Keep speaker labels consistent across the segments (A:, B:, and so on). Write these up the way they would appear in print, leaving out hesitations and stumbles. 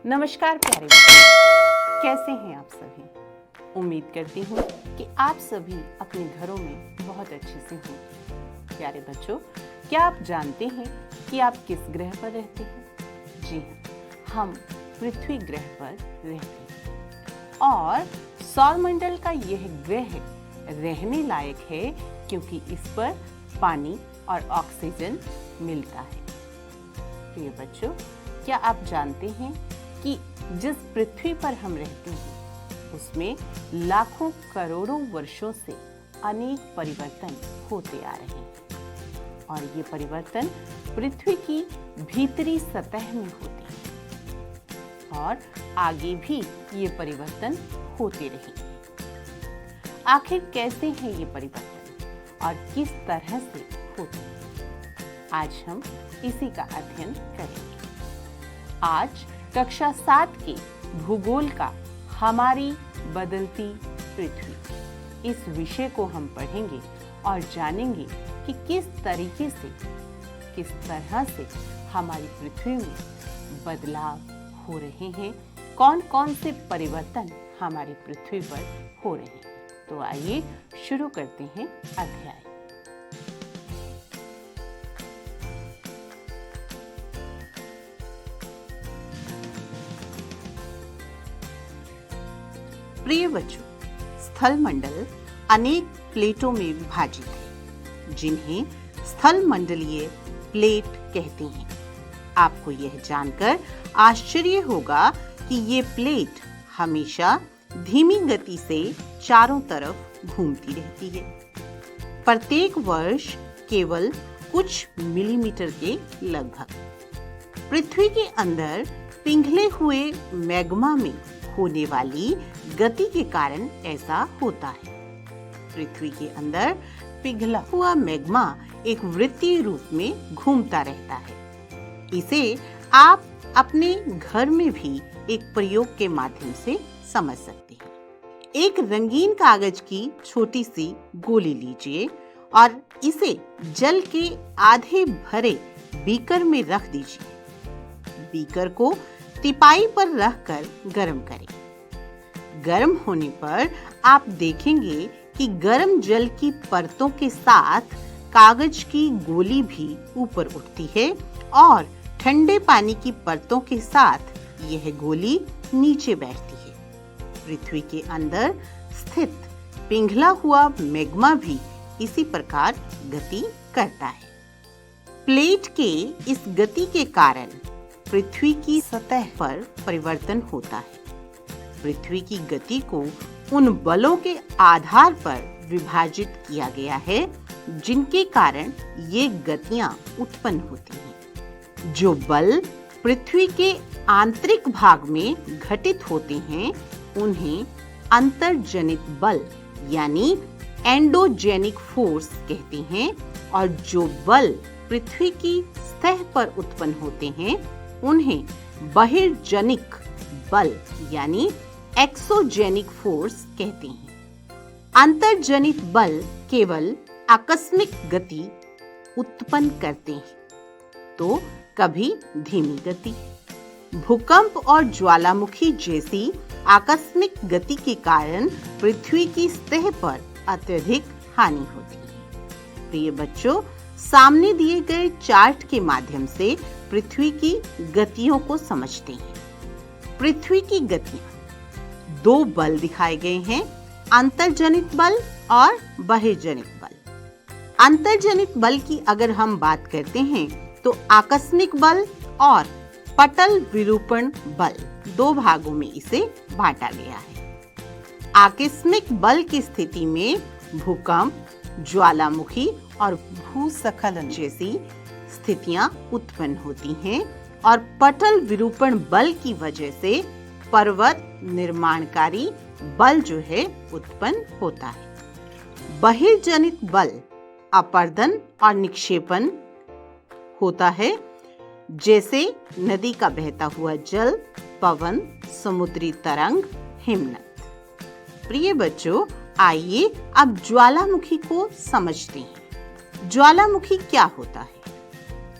A: नमस्कार प्यारे बच्चों, कैसे हैं आप सभी। उम्मीद करती हूँ कि आप सभी अपने घरों में बहुत अच्छे से होंगे। प्यारे बच्चों, क्या आप जानते हैं कि आप किस ग्रह पर रहते हैं? जी हाँ, हम पृथ्वी ग्रह पर रहते हैं और सौरमंडल का यह ग्रह रहने लायक है क्योंकि इस पर पानी और ऑक्सीजन मिलता है। प्रिय बच्चों, क्या आप जानते हैं कि जिस पृथ्वी पर हम रहते हैं उसमें लाखों करोड़ों वर्षों से अनेक परिवर्तन होते आ रहे हैं और ये परिवर्तन पृथ्वी की भीतरी सतह में होते हैं और आगे भी ये परिवर्तन होते रहेंगे। आखिर कैसे हैं ये परिवर्तन और किस तरह से होते हैं, आज हम इसी का अध्ययन करेंगे। आज कक्षा 7 के भूगोल का हमारी बदलती पृथ्वी इस विषय को हम पढ़ेंगे और जानेंगे कि किस तरह से हमारी पृथ्वी में बदलाव हो रहे हैं, कौन कौन से परिवर्तन हमारी पृथ्वी पर हो रहे हैं। तो आइए शुरू करते हैं अध्याय। प्रिय बच्चों, स्थल मंडल अनेक प्लेटों में विभाजित है जिन्हें स्थल मंडलीय प्लेट कहते हैं। आपको यह जानकर आश्चर्य होगा कि ये प्लेट हमेशा धीमी गति से चारों तरफ घूमती रहती है। प्रत्येक वर्ष केवल कुछ मिलीमीटर के लगभग। पृथ्वी के अंदर पिघले हुए मैग्मा में होने वाली गति के कारण ऐसा होता है। पृथ्वी के अंदर पिघला हुआ मैग्मा एक वृत्तीय रूप में घूमता रहता है। इसे आप अपने घर में भी एक प्रयोग के माध्यम से समझ सकते हैं। एक रंगीन कागज की छोटी सी गोली लीजिए और इसे जल के आधे भरे बीकर में रख दीजिए। बीकर को तिपाई पर रखकर गर्म करें। गर्म होने पर आप देखेंगे कि गर्म जल की परतों के साथ कागज की गोली भी ऊपर उठती है और ठंडे पानी की परतों के साथ यह गोली नीचे बैठती है। पृथ्वी के अंदर स्थित पिघला हुआ मैग्मा भी इसी प्रकार गति करता है। प्लेट के इस गति के कारण पृथ्वी की सतह पर परिवर्तन होता है। पृथ्वी की गति को उन बलों के आधार पर विभाजित किया गया है जिनके कारण ये गतियां उत्पन्न होती हैं। जो बल पृथ्वी के आंतरिक भाग में घटित होते हैं उन्हें अंतर्जनित बल यानी एंडोजेनिक फोर्स कहते हैं और जो बल पृथ्वी की सतह पर उत्पन्न होते हैं उन्हें बहिर्जनिक बल यानी एक्सोजेनिक फोर्स कहते हैं। अंतर्जनित बल केवल आकस्मिक गति उत्पन्न करते हैं तो कभी धीमी गति। भूकंप और ज्वालामुखी जैसी आकस्मिक गति के कारण पृथ्वी की सतह पर अत्यधिक हानि होती है। प्रिय बच्चों, सामने दिए गए चार्ट के माध्यम से पृथ्वी की गतियों को समझते हैं। पृथ्वी की गतियां, दो बल दिखाए गए हैं, अंतर्जनित बल और बहिर्जनित बल। अंतर्जनित बल की अगर हम बात करते हैं तो आकस्मिक बल और पटल विरूपण बल दो भागों में इसे बांटा गया है। आकस्मिक बल की स्थिति में भूकंप, ज्वालामुखी और भूस्खलन जैसी स्थितियां उत्पन्न होती हैं और पटल विरूपण बल की वजह से पर्वत निर्माणकारी बल जो है उत्पन्न होता है। बहिर्जनित बल अपर्दन और निक्षेपण होता है जैसे नदी का बहता हुआ जल, पवन, समुद्री तरंग, हिमनद। प्रिय बच्चों, आइए अब ज्वालामुखी को समझते हैं। ज्वालामुखी क्या होता है?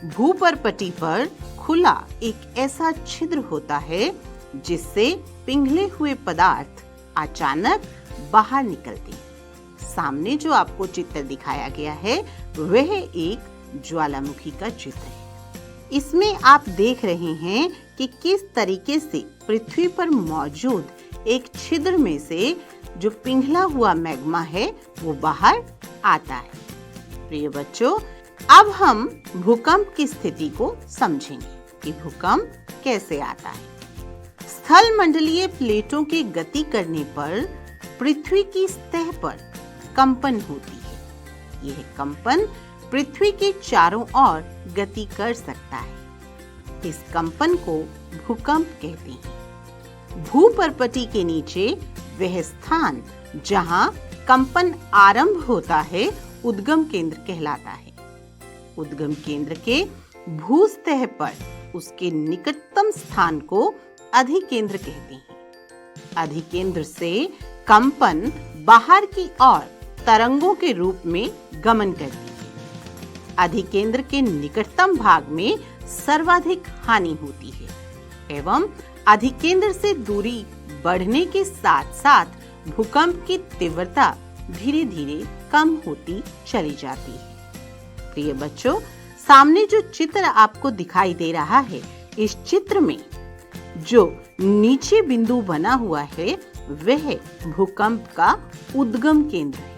A: भूपर्पटी पर खुला एक ऐसा छिद्र होता है जिससे पिघले हुए पदार्थ अचानक बाहर निकलते हैं। सामने जो आपको चित्र दिखाया गया है वह एक ज्वालामुखी का चित्र है। इसमें आप देख रहे हैं कि किस तरीके से पृथ्वी पर मौजूद एक छिद्र में से जो पिघला हुआ मैग्मा है वो बाहर आता है। प्रिय बच्चों, अब हम भूकंप की स्थिति को समझेंगे कि भूकंप कैसे आता है। स्थल मंडलीय प्लेटों के गति करने पर पृथ्वी की सतह पर कंपन होती है। यह कंपन पृथ्वी के चारों ओर गति कर सकता है। इस कंपन को भूकंप कहते हैं। भूपर्पटी के नीचे वह स्थान जहां कंपन आरंभ होता है उद्गम केंद्र कहलाता है। उद्गम केंद्र के भूसतह पर उसके निकटतम स्थान को अधिकेंद्र कहते हैं। अधिकेंद्र से कंपन बाहर की ओर तरंगों के रूप में गमन करती है। अधिकेंद्र के निकटतम भाग में सर्वाधिक हानि होती है एवं अधिकेंद्र से दूरी बढ़ने के साथ साथ भूकंप की तीव्रता धीरे धीरे कम होती चली जाती है। प्रिय बच्चों, सामने जो चित्र आपको दिखाई दे रहा है, इस चित्र में जो नीचे बिंदु बना हुआ है वह भूकंप का उद्गम केंद्र है।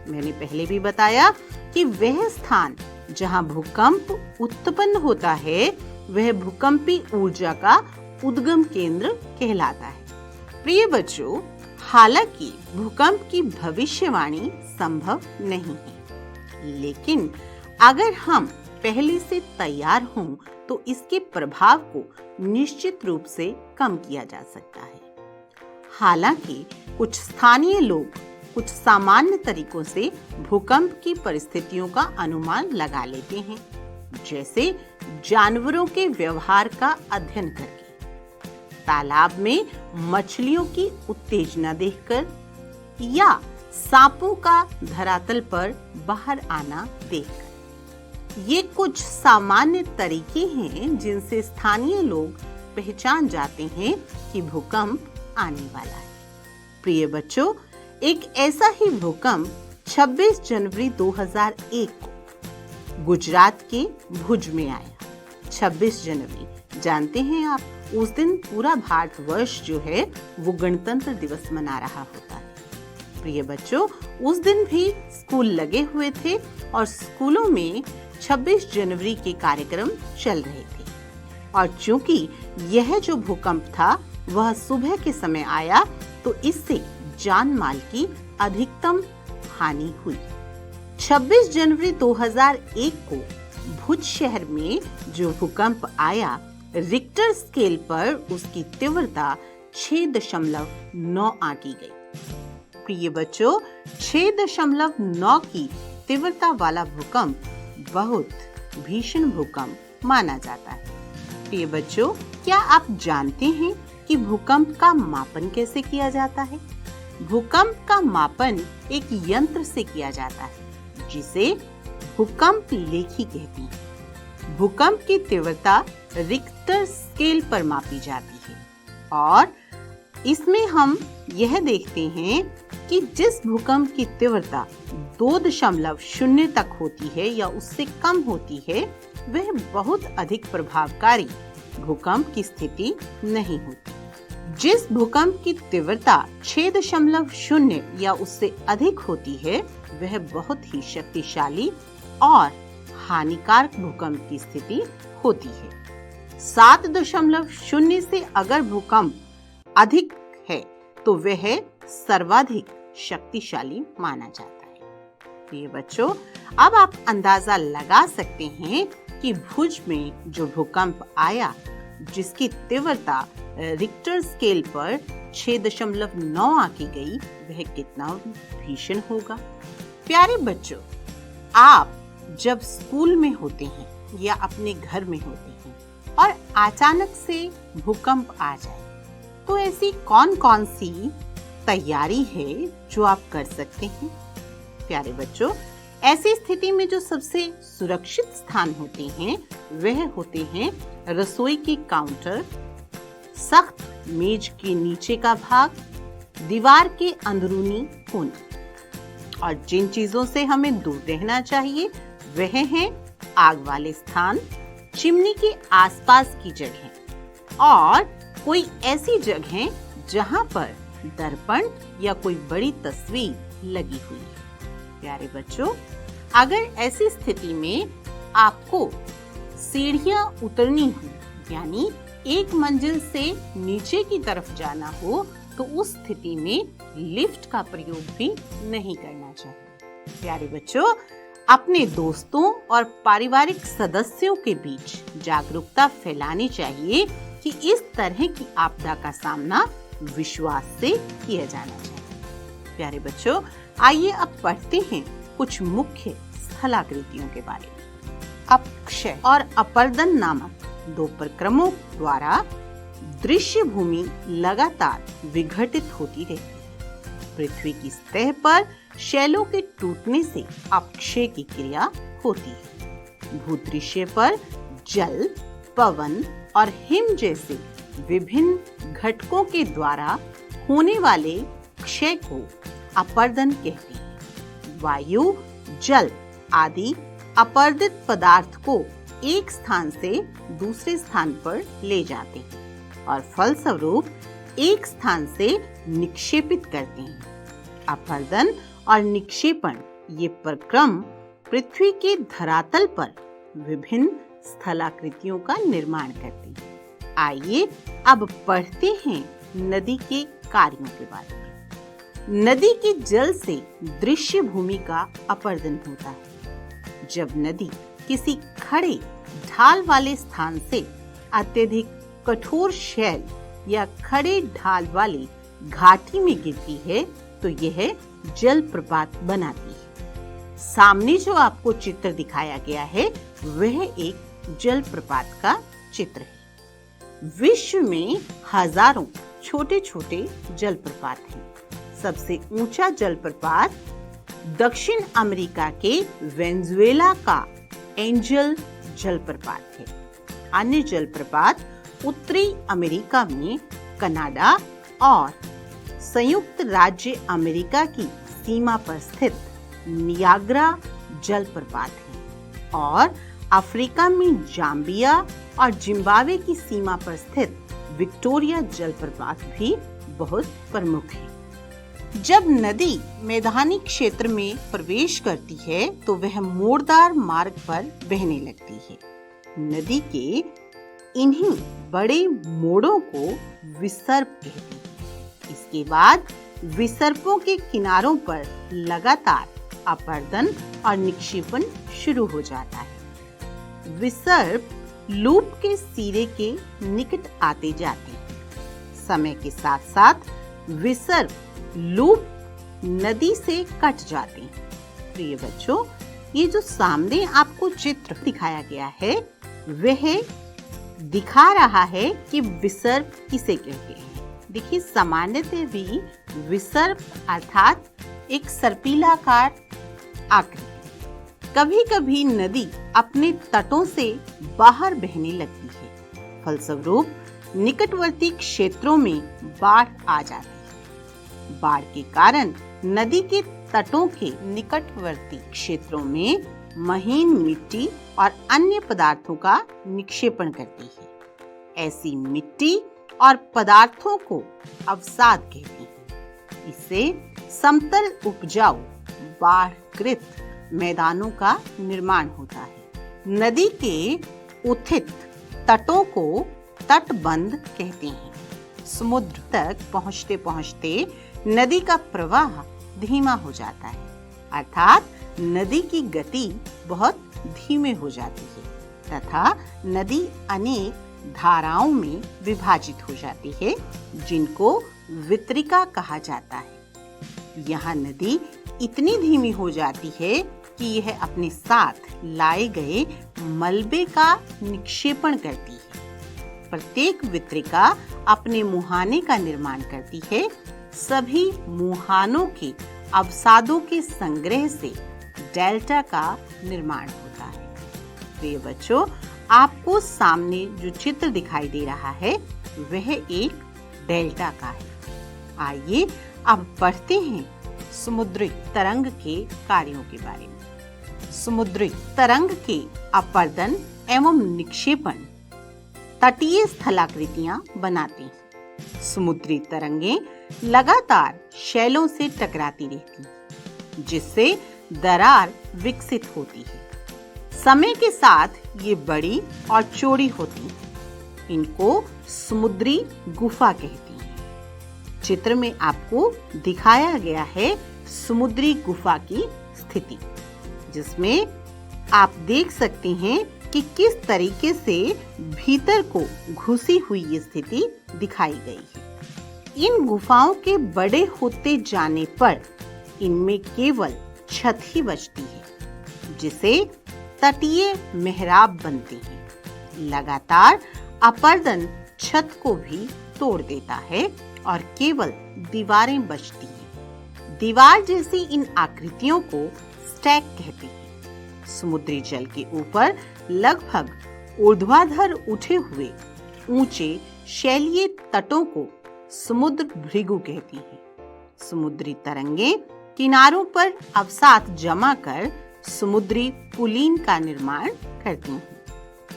A: मैंने पहले भी बताया कि वह स्थान जहां भूकंप उत्पन्न होता है वह भूकंपी ऊर्जा का उद्गम केंद्र कहलाता है। प्रिय बच्चों, हालांकि भूकंप की भविष्यवाणी संभव नहीं है, लेकिन अगर हम पहले से तैयार हों तो इसके प्रभाव को निश्चित रूप से कम किया जा सकता है। हालांकि कुछ स्थानीय लोग कुछ सामान्य तरीकों से भूकंप की परिस्थितियों का अनुमान लगा लेते हैं, जैसे जानवरों के व्यवहार का अध्ययन करके, तालाब में मछलियों की उत्तेजना देखकर या सांपों का धरातल पर बाहर आना देखकर। ये कुछ सामान्य तरीके हैं जिनसे स्थानीय लोग पहचान जाते हैं कि भूकंप आने वाला है। प्रिय बच्चों, एक ऐसा ही भूकंप 26 जनवरी 2001 को गुजरात के भुज में आया। 26 जनवरी जानते हैं आप, उस दिन पूरा भारतवर्ष जो है वो गणतंत्र दिवस मना रहा होता है। प्रिय बच्चों, उस दिन भी स्कूल लगे हुए थे और स्कूलों में 26 जनवरी के कार्यक्रम चल रहे थे। और चूंकि यह जो भूकंप था वह सुबह के समय आया तो इससे जान माल की अधिकतम हानि हुई। 26 जनवरी 2001 को भुज शहर में जो भूकंप आया, रिक्टर स्केल पर उसकी तीव्रता 6.9 आंकी गई। प्रिय बच्चों, 6.9 की तीव्रता वाला भूकंप बहुत भीषण भूकंप माना जाता है। प्रिय बच्चों, क्या आप जानते हैं कि भूकंप का मापन कैसे किया जाता है? भूकंप का मापन एक यंत्र से किया जाता है जिसे भूकंप लेखी कहते हैं। भूकंप की तीव्रता रिक्टर स्केल पर मापी जाती है और इसमें हम यह देखते हैं कि जिस भूकंप की तीव्रता 2.0 तक होती है या उससे कम होती है वह बहुत अधिक प्रभावकारी भूकंप की स्थिति नहीं होती। जिस भूकंप की तीव्रता 6.0 या उससे अधिक होती है वह बहुत ही शक्तिशाली और हानिकारक भूकंप की स्थिति होती है। 7.0 से अगर भूकंप अधिक है तो वह सर्वाधिक शक्तिशाली माना जाता है। प्रिय बच्चों, अब आप अंदाजा लगा सकते हैं कि भुज में जो भूकंप आया जिसकी तीव्रता रिक्टर स्केल पर 6.9 आंकी गई वह कितना भीषण होगा। प्यारे बच्चों, आप जब स्कूल में होते हैं या अपने घर में होते हैं और अचानक से भूकंप आ जाए तो ऐसी कौन कौन सी तैयारी है जो आप कर सकते हैं? प्यारे बच्चों, ऐसी स्थिति में जो सबसे सुरक्षित स्थान होते हैं वह होते हैं रसोई के काउंटर, सख्त मेज के नीचे का भाग, दीवार के अंदरूनी कोने। और जिन चीजों से हमें दूर रहना चाहिए वह हैं आग वाले स्थान, चिमनी के आसपास की जगह और कोई ऐसी जगह जहां पर दर्पण या कोई बड़ी तस्वीर लगी हुई है। प्यारे बच्चों, अगर ऐसी स्थिति में आपको सीढ़ियां उतरनी हो, यानी एक मंजिल से नीचे की तरफ जाना हो, तो उस स्थिति में लिफ्ट का प्रयोग भी नहीं करना चाहिए। प्यारे बच्चों, अपने दोस्तों और पारिवारिक सदस्यों के बीच जागरूकता फैलानी चाहिए कि इस तरह की आपदा का सामना विश्वास से किया जाना चाहिए। प्यारे बच्चों, आइए अब पढ़ते हैं कुछ मुख्य स्थलाकृतियों के बारे में। अपक्षय और अपर्दन नामक दो प्रक्रमों द्वारा दृश्य भूमि लगातार विघटित होती रहती है। पृथ्वी की सतह पर शैलों के टूटने से अपक्षय की क्रिया होती है। भूदृश्य पर जल, पवन और हिम जैसे विभिन्न घटकों के द्वारा होने वाले क्षय को अपर्दन कहते हैं। वायु, जल आदि अपर्दित पदार्थ को एक स्थान से दूसरे स्थान पर ले जाते हैं और फलस्वरूप एक स्थान से निक्षेपित करते हैं। अपर्दन और निक्षेपण ये प्रक्रम पृथ्वी के धरातल पर विभिन्न स्थलाकृतियों का निर्माण करते हैं। आइए अब पढ़ते हैं नदी के कार्यों के बारे में। नदी के जल से दृश्य भूमि का अपर्दन होता है। जब नदी किसी खड़े ढाल वाले स्थान से अत्यधिक कठोर शैल या खड़े ढाल वाली घाटी में गिरती है तो यह जलप्रपात बनाती है। सामने जो आपको चित्र दिखाया गया है वह एक जलप्रपात का चित्र है। विश्व में हजारों छोटे छोटे जलप्रपात हैं। सबसे ऊंचा जलप्रपात दक्षिण अमेरिका के वेनेजुएला का एंजल जलप्रपात है। अन्य जलप्रपात उत्तरी अमेरिका में कनाडा और संयुक्त राज्य अमेरिका की सीमा पर स्थित नियाग्रा जलप्रपात है और अफ्रीका में जाम्बिया और जिम्बाब्वे की सीमा पर स्थित विक्टोरिया जलप्रपात भी बहुत प्रमुख है। जब नदी मैदानी क्षेत्र में प्रवेश करती है तो वह मोड़दार मार्ग पर बहने लगती है। नदी के इन्हीं बड़े मोड़ों को विसर्प कहते हैं। इसके बाद विसर्पों के किनारों पर लगातार अपर्दन और निक्षेपण शुरू हो जाता है। विसर्प लूप के सिरे के निकट आते जाते हैं। समय के साथ साथ विसर्प लूप नदी से कट जाते हैं। प्रिय बच्चों, ये जो सामने आपको चित्र दिखाया गया है वह दिखा रहा है कि विसर्प किसे कहते हैं। देखिए, सामान्यतः भी विसर्प अर्थात एक सर्पिलाकार आकृति। कभी कभी नदी अपने तटों से बाहर बहने लगती है। फलस्वरूप निकटवर्ती क्षेत्रों में बाढ़ आ जाती है। बाढ़ के कारण नदी के तटों के निकटवर्ती क्षेत्रों में महीन मिट्टी और अन्य पदार्थों का निक्षेपण करती है। ऐसी मिट्टी और पदार्थों को अवसाद कहते हैं। इससे समतल उपजाऊ बाढ़ग्रस्त मैदानों का निर्माण होता है। नदी के उथित तटों को तटबंध कहते हैं। समुद्र तक पहुंचते पहुंचते नदी का प्रवाह धीमा हो जाता है, अर्थात नदी की गति बहुत धीमे हो जाती है तथा नदी अनेक धाराओं में विभाजित हो जाती है, जिनको वितरिका कहा जाता है। यहाँ नदी इतनी धीमी हो जाती है कि यह अपने साथ लाए गए मलबे का निक्षेपण करती है। प्रत्येक वितरिका अपने मुहाने का निर्माण करती है। सभी मुहानों के अवसादों के संग्रह से डेल्टा का निर्माण होता है। प्रिय बच्चों, आपको सामने जो चित्र दिखाई दे रहा है वह एक डेल्टा का है। आइए अब बढ़ते हैं समुद्री तरंग के कार्यों के बारे में। समुद्री तरंग के अपर्दन एवं निक्षेपण तटीय स्थलाकृतियां बनाती हैं। समुद्री तरंगें लगातार शैलों से टकराती रहती हैं, जिससे दरार विकसित होती है। समय के साथ ये बड़ी और चौड़ी होती हैं। इनको समुद्री गुफा कहती हैं। चित्र में आपको दिखाया गया है समुद्री गुफा की स्थिति, जिसमें आप देख सकते हैं कि किस तरीके से भीतर को घुसी हुई ये स्थिति दिखाई गई है। इन गुफाओं के बड़े होते जाने पर इनमें केवल छत ही बचती है, जिसे तटीय मेहराब बनते हैं। लगातार अपर्दन छत को भी तोड़ देता है और केवल दीवारें बचती हैं। दीवार जैसी इन आकृतियों को स्टैक कहते हैं। समुद्री जल के ऊपर लगभग ऊर्ध्वाधर उठे हुए ऊंचे शैलीय तटों को समुद्र भृगु कहती हैं। समुद्री तरंगें किनारों पर अवसाद जमा कर समुद्री पुलीन का निर्माण करती हैं।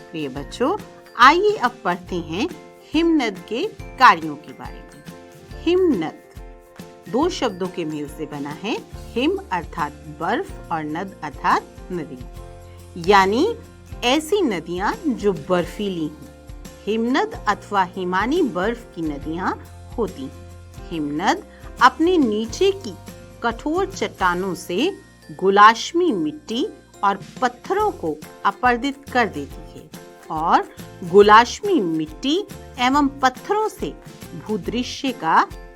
A: प्रिय बच्चों, आइए अब पढ़ते हैं हिमनद के कार्यों के बारे में। हिमनद दो शब्दों के मेल से बना है। हिम अर्थात बर्फ और नद अर्थात नदी, यानी ऐसी नदियां जो बर्फीली हों। हिमनद अथवा हिमानी बर्फ की नदियां होती हैं। हिमनद अपने नीचे की कठोर चट्टानों से गुलाश्मी मिट्टी और पत्थरों को अपर्दित कर देती है और गुलाश्मी मिट्टी एवं पत्थरों से भूदृश्य का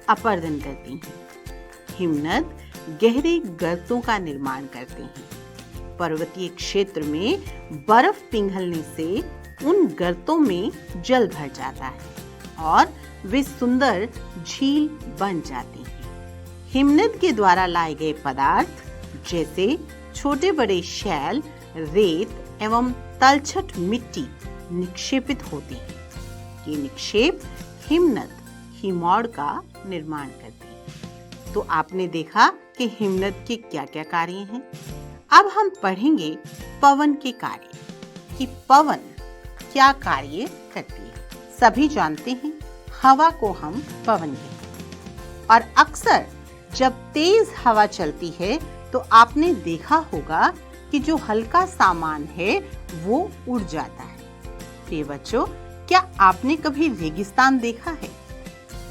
A: अपर्दन करती हैं। हिमनद गहरे गर्तों का निर्माण करते हैं। पर्वतीय क्षेत्र में बर्फ पिघलने से उन गर्तों में जल भर जाता है और वे सुंदर झील बन जाती हैं। हिमनद के द्वारा लाए गए पदार्थ जैसे छोटे बड़े शैल, रेत एवं तलछट मिट्टी निक्षेपित होती है। ये निक्षेप हिमनद हिमौड़ का निर्माण करते हैं। तो आपने देखा कि हिमनद के क्या क्या कार्य हैं। अब हम पढ़ेंगे पवन के कार्य, कि पवन क्या कार्य करती है। सभी जानते हैं हवा को हम पवन कहते हैं, और अक्सर जब तेज हवा चलती है तो आपने देखा होगा कि जो हल्का सामान है वो उड़ जाता है। प्रिय बच्चों, क्या आपने कभी रेगिस्तान देखा है?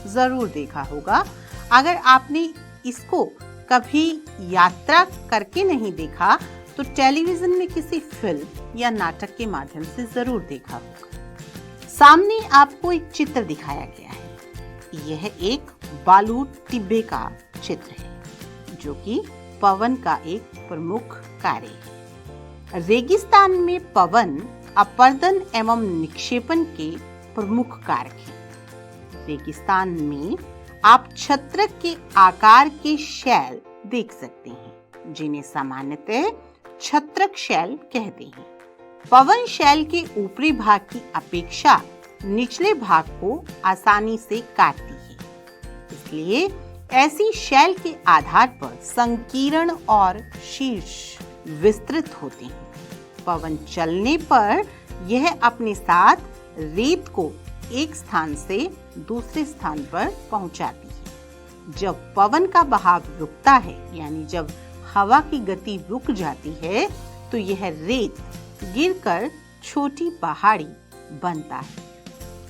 A: जरूर देखा होगा। अगर आपने इसको कभी यात्रा करके नहीं देखा तो टेलीविजन में किसी फिल्म या नाटक के माध्यम से जरूर देखा होगा। सामने आपको एक चित्र दिखाया गया है। यह एक बालू टिब्बे का चित्र है, जो कि पवन का एक प्रमुख कार्य है। रेगिस्तान में पवन अपर्दन एवं निक्षेपण के प्रमुख कारक हैं। रेगिस्तान में आप छत्रक के आकार के शैल देख सकते हैं, जिन्हें सामान्यतः छत्रक शैल कहते हैं। पवन शैल के ऊपरी भाग की अपेक्षा निचले भाग को आसानी से काटती है, इसलिए ऐसी शैल के आधार पर संकीर्ण और शीर्ष विस्तृत होते हैं। पवन चलने पर यह अपने साथ रेत को एक स्थान से दूसरे स्थान पर पहुंचाती है। जब पवन का बहाव रुकता है, यानी जब हवा की गति रुक जाती है, तो यह रेत गिरकर छोटी पहाड़ी बनता है।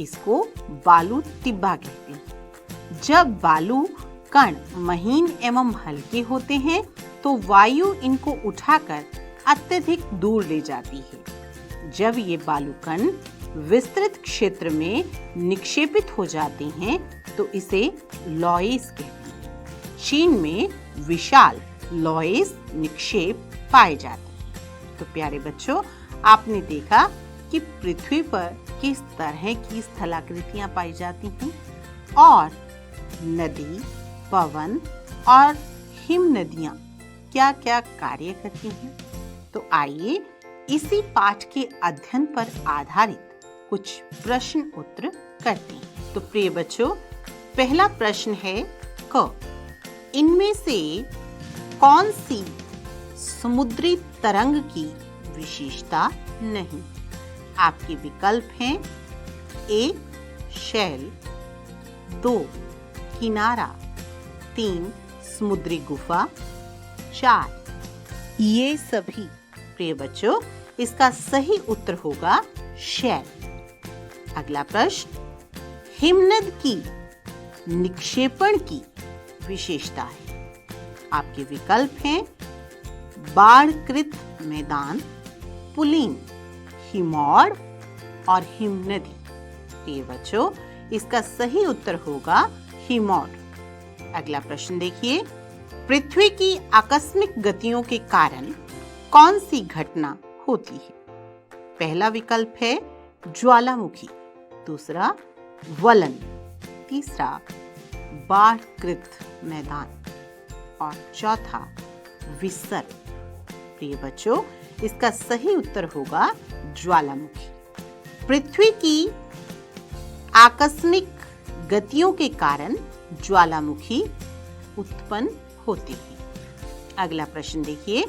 A: इसको बालू टिब्बा कहते हैं। जब बालू कण महीन एवं हल्के होते हैं तो वायु इनको उठाकर अत्यधिक दूर ले जाती है। जब ये बालू कण विस्तृत क्षेत्र में निक्षेपित हो जाते हैं तो इसे लॉयस कहते हैं। चीन में विशाल लॉयस निक्षेप पाए जाते हैं। तो प्यारे बच्चों, आपने देखा कि पृथ्वी पर किस तरह की स्थलाकृतियां पाई जाती हैं और नदी, पवन और हिम नदियां क्या क्या कार्य करती हैं। तो आइए इसी पाठ के अध्ययन पर आधारित कुछ प्रश्न उत्तर करते हैं। तो प्रिय बच्चों, पहला प्रश्न है क। इनमें से कौन सी समुद्री तरंग की विशेषता नहीं? आपके विकल्प हैं 1 शैल, 2 किनारा, 3 समुद्री गुफा, 4 ये सभी। प्रिय बच्चों, इसका सही उत्तर होगा शैल। अगला प्रश्न, हिमनद की निक्षेपण की विशेषता है। आपके विकल्प हैं बाढ़कृत मैदान, पुलिन, हिमौड़ और हिमनदी। प्रिय बच्चों, इसका सही उत्तर होगा हिमौड़। अगला प्रश्न देखिए, पृथ्वी की आकस्मिक गतियों के कारण कौन सी घटना होती है? पहला विकल्प है ज्वालामुखी, दूसरा वलन, तीसरा बाढ़कृत मैदान और चौथा विसर्ग। प्रिय बच्चों, इसका सही उत्तर होगा ज्वालामुखी। पृथ्वी की आकस्मिक गतियों के कारण ज्वालामुखी उत्पन्न होती है। अगला प्रश्न देखिए,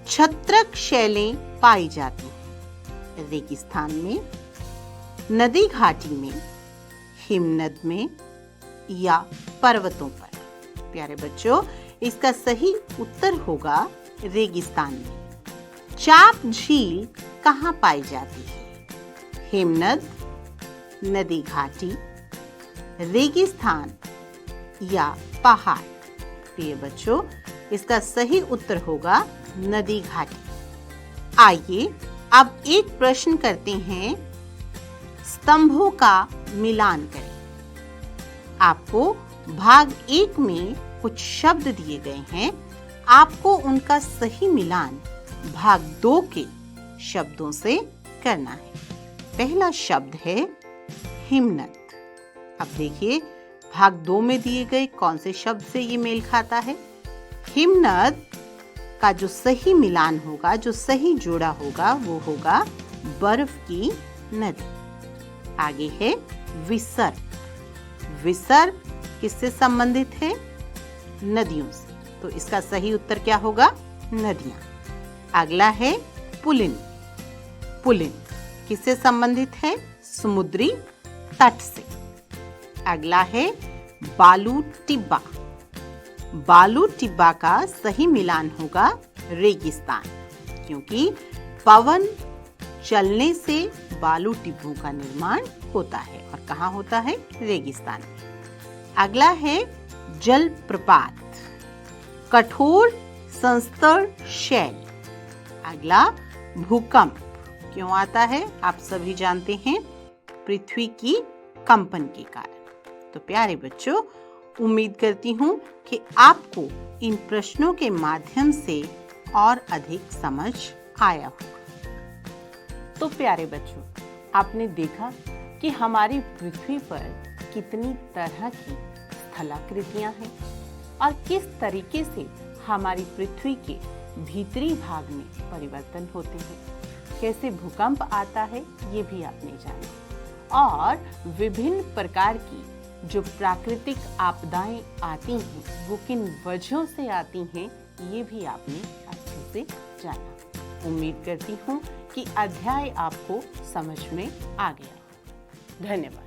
A: छत्रक शैलें पाई जाती हैं रेगिस्तान में, नदी घाटी में, हिमनद में या पर्वतों पर? प्यारे बच्चों, इसका सही उत्तर होगा रेगिस्तान में। चाप झील कहाँ पाई जाती है? हिमनद, नदी घाटी, रेगिस्तान या पहाड़? प्रिय बच्चों, इसका सही उत्तर होगा नदी घाटी। आइए अब एक प्रश्न करते हैं, स्तंभों का मिलान करें। आपको भाग 1 में कुछ शब्द दिए गए हैं, आपको उनका सही मिलान भाग 2 के शब्दों से करना है। पहला शब्द है हिमनद। अब देखिए भाग 2 में दिए गए कौन से शब्द से ये मेल खाता है। हिमनद का जो सही मिलान होगा, जो सही जोड़ा होगा, वो होगा बर्फ की नदी। आगे है विसर्ग। विसर्ग किससे संबंधित है? नदियों से, तो इसका सही उत्तर क्या होगा? नदियां। अगला है पुलिन। पुलिन किससे संबंधित है? समुद्री तट से। अगला है बालू टिब्बा। बालू टिब्बा का सही मिलान होगा रेगिस्तान, क्योंकि पवन चलने से बालू टिब्बों का निर्माण होता है और कहाँ होता है? रेगिस्तान में। अगला है जल प्रपात, कठोर संस्तर शैल। अगला भूकंप क्यों आता है? आप सभी जानते हैं, पृथ्वी की कंपन के कारण। तो प्यारे बच्चों, उम्मीद करती हूँ कि आपको इन प्रश्नों के माध्यम से और अधिक समझ आया होगा। तो प्यारे बच्चों, आपने देखा कि हमारी पृथ्वी पर कितनी तरह की स्थलाकृतियां हैं और किस तरीके से हमारी पृथ्वी के भीतरी भाग में परिवर्तन होते हैं, कैसे भूकंप आता है ये भी आपने जाना, और विभिन्न प्रकार की जो प्राकृतिक आपदाएं आती हैं वो किन वजहों से आती हैं ये भी आपने अच्छे से जाना। उम्मीद करती हूँ कि अध्याय आपको समझ में आ गया। धन्यवाद।